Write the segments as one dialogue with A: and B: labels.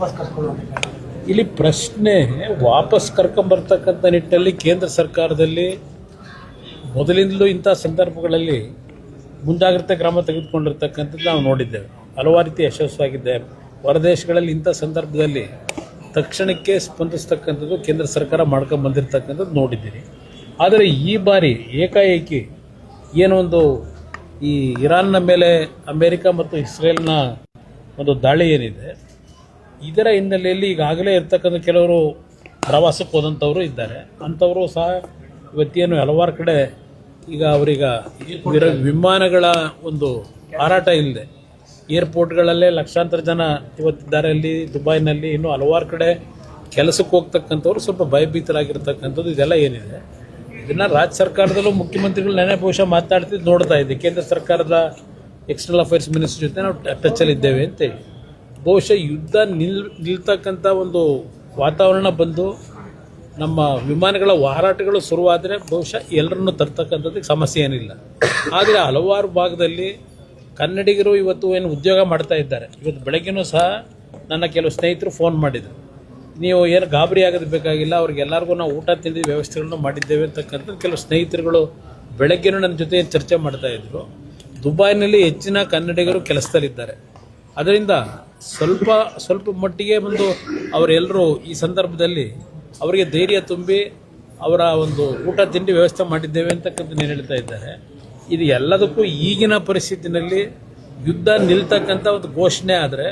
A: ವಾಪಸ್ ಕರ್ಕೊಂಡು ಹೋಗಿದ್ದಾರೆ.
B: ಇಲ್ಲಿ ಪ್ರಶ್ನೆ ವಾಪಸ್ ಕರ್ಕೊಂಬರ್ತಕ್ಕಂಥ ನಿಟ್ಟಿನಲ್ಲಿ ಕೇಂದ್ರ ಸರ್ಕಾರದಲ್ಲಿ ಮೊದಲಿಂದಲೂ ಇಂಥ ಸಂದರ್ಭಗಳಲ್ಲಿ ಮುಂಜಾಗ್ರತೆ ಕ್ರಮ ತೆಗೆದುಕೊಂಡಿರ್ತಕ್ಕಂಥದ್ದು ನಾವು ನೋಡಿದ್ದೇವೆ. ಹಲವಾರು ರೀತಿ ಯಶಸ್ವಿಯಾಗಿದೆ. ಹೊರದೇಶಗಳಲ್ಲಿ ಇಂಥ ಸಂದರ್ಭದಲ್ಲಿ ತಕ್ಷಣಕ್ಕೆ ಸ್ಪಂದಿಸ್ತಕ್ಕಂಥದ್ದು ಕೇಂದ್ರ ಸರ್ಕಾರ ಮಾಡ್ಕೊಂಡು ಬಂದಿರತಕ್ಕಂಥದ್ದು ನೋಡಿದ್ದೀರಿ. ಆದರೆ ಈ ಬಾರಿ ಏಕಾಏಕಿ ಏನೋ ಒಂದು ಈ ಇರಾನ್ನ ಮೇಲೆ ಅಮೇರಿಕ ಮತ್ತು ಇಸ್ರೇಲ್ನ ಒಂದು ದಾಳಿ ಏನಿದೆ, ಇದರ ಹಿನ್ನೆಲೆಯಲ್ಲಿ ಈಗಾಗಲೇ ಇರ್ತಕ್ಕಂಥ ಕೆಲವರು ಪ್ರವಾಸಕ್ಕೆ ಹೋದಂಥವರು ಇದ್ದಾರೆ. ಅಂಥವರು ಸಹ ಇವತ್ತೇನು ಹಲವಾರು ಕಡೆ ಈಗ ಅವರೀಗ ವಿಮಾನಗಳ ಒಂದು ಹಾರಾಟ ಇಲ್ಲದೆ ಏರ್ಪೋರ್ಟ್ಗಳಲ್ಲೇ ಲಕ್ಷಾಂತರ ಜನ ಇವತ್ತಿದ್ದಾರೆ. ಅಲ್ಲಿ ದುಬೈನಲ್ಲಿ ಇನ್ನೂ ಹಲವಾರು ಕಡೆ ಕೆಲಸಕ್ಕೆ ಹೋಗ್ತಕ್ಕಂಥವ್ರು ಸ್ವಲ್ಪ ಭಯಭೀತರಾಗಿರ್ತಕ್ಕಂಥದ್ದು ಇದೆಲ್ಲ ಏನಿದೆ, ಇದನ್ನು ರಾಜ್ಯ ಸರ್ಕಾರದಲ್ಲೂ ಮುಖ್ಯಮಂತ್ರಿಗಳು ನೆನೆ ಬಹುಶಃ ಮಾತಾಡ್ತಿದ್ದು ನೋಡ್ತಾ ಇದ್ದೆ. ಕೇಂದ್ರ ಸರ್ಕಾರದ ಎಕ್ಸ್ಟರ್ನಲ್ ಅಫೇರ್ಸ್ ಮಿನಿಸ್ಟರ್ ಜೊತೆ ನಾವು ಟಚ್ಚಲ್ಲಿದ್ದೇವೆ ಅಂತೇಳಿ ಬಹುಶಃ ಯುದ್ಧ ನಿಲ್ತಕ್ಕಂಥ ಒಂದು ವಾತಾವರಣ ಬಂದು ನಮ್ಮ ವಿಮಾನಗಳ ಹಾರಾಟಗಳು ಶುರುವಾದರೆ ಬಹುಶಃ ಎಲ್ಲರನ್ನೂ ತರ್ತಕ್ಕಂಥದ್ದಕ್ಕೆ ಸಮಸ್ಯೆ ಏನಿಲ್ಲ. ಆದರೆ ಹಲವಾರು ಭಾಗದಲ್ಲಿ ಕನ್ನಡಿಗರು ಇವತ್ತು ಏನು ಉದ್ಯೋಗ ಮಾಡ್ತಾ ಇದ್ದಾರೆ. ಇವತ್ತು ಬೆಳಗ್ಗೆನೂ ಸಹ ನನ್ನ ಕೆಲವು ಸ್ನೇಹಿತರು ಫೋನ್ ಮಾಡಿದರು, ನೀವು ಏನು ಗಾಬರಿ ಆಗೋದು ಬೇಕಾಗಿಲ್ಲ, ಅವ್ರಿಗೆಲ್ಲರಿಗೂ ನಾವು ಊಟ ತಿಂಡಿ ವ್ಯವಸ್ಥೆಗಳನ್ನು ಮಾಡಿದ್ದೇವೆ ಅಂತಕ್ಕಂಥದ್ದು ಕೆಲವು ಸ್ನೇಹಿತರುಗಳು ಬೆಳಗ್ಗೆನೂ ನನ್ನ ಜೊತೆ ಚರ್ಚೆ ಮಾಡ್ತಾಯಿದ್ರು. ದುಬೈನಲ್ಲಿ ಹೆಚ್ಚಿನ ಕನ್ನಡಿಗರು ಕೆಲಸದಲ್ಲಿದ್ದಾರೆ. ಅದರಿಂದ ಸ್ವಲ್ಪ ಮಟ್ಟಿಗೆ ಒಂದು ಅವರೆಲ್ಲರೂ ಈ ಸಂದರ್ಭದಲ್ಲಿ ಅವರಿಗೆ ಧೈರ್ಯ ತುಂಬಿ ಅವರ ಒಂದು ಊಟ ತಿಂಡಿ ವ್ಯವಸ್ಥೆ ಮಾಡಿದ್ದೇವೆ ಅಂತಕ್ಕಂಥದ್ದು ಹೇಳ್ತಾ ಇದ್ದಾರೆ. ಇದು ಎಲ್ಲದಕ್ಕೂ ಈಗಿನ ಪರಿಸ್ಥಿತಿನಲ್ಲಿ ಯುದ್ಧ ನಿಲ್ತಕ್ಕಂಥ ಒಂದು ಘೋಷಣೆ ಆದರೆ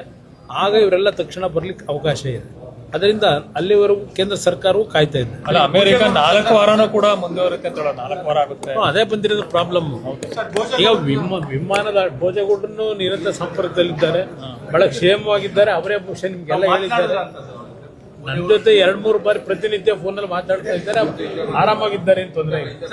B: ಆಗ ಇವರೆಲ್ಲ ತಕ್ಷಣ ಬರಲಿಕ್ಕೆ ಅವಕಾಶ ಇದೆ. ಅದರಿಂದ ಅಲ್ಲಿವರೆಗೂ ಕೇಂದ್ರ ಸರ್ಕಾರವು ಕಾಯ್ತಾ ಇದೆ.
C: ಅಲ್ಲ, ಅಮೆರಿಕ 4 ವಾರನೂ ಕೂಡ ಮುಂದುವರುತ್ತೆ, 4 ವಾರ ಆಗುತ್ತೆ.
B: ಅದೇ ಬಂದಿರೋದು ಪ್ರಾಬ್ಲಮ್. ಈಗ ವಿಮಾನದ ಭೋಜಗೌಡರನ್ನು ನಿರಂತರ ಸಂಪರ್ಕದಲ್ಲಿದ್ದಾರೆ, ಬಹಳ ಕ್ಷೇಮವಾಗಿದ್ದಾರೆ. ಅವರೇ ಬಹುಶಃ ನಿಮ್ಗೆಲ್ಲ ಹೇಳಿದ್ದಾರೆ. ನನ್ನ ಜೊತೆ 2-3 ಬಾರಿ ಪ್ರತಿನಿತ್ಯ ಫೋನಲ್ಲಿ ಮಾತಾಡ್ತಾ ಇದ್ದಾರೆ, ಆರಾಮಾಗಿದ್ದಾರೆ, ಏನು ತೊಂದರೆ ಇಲ್ಲ.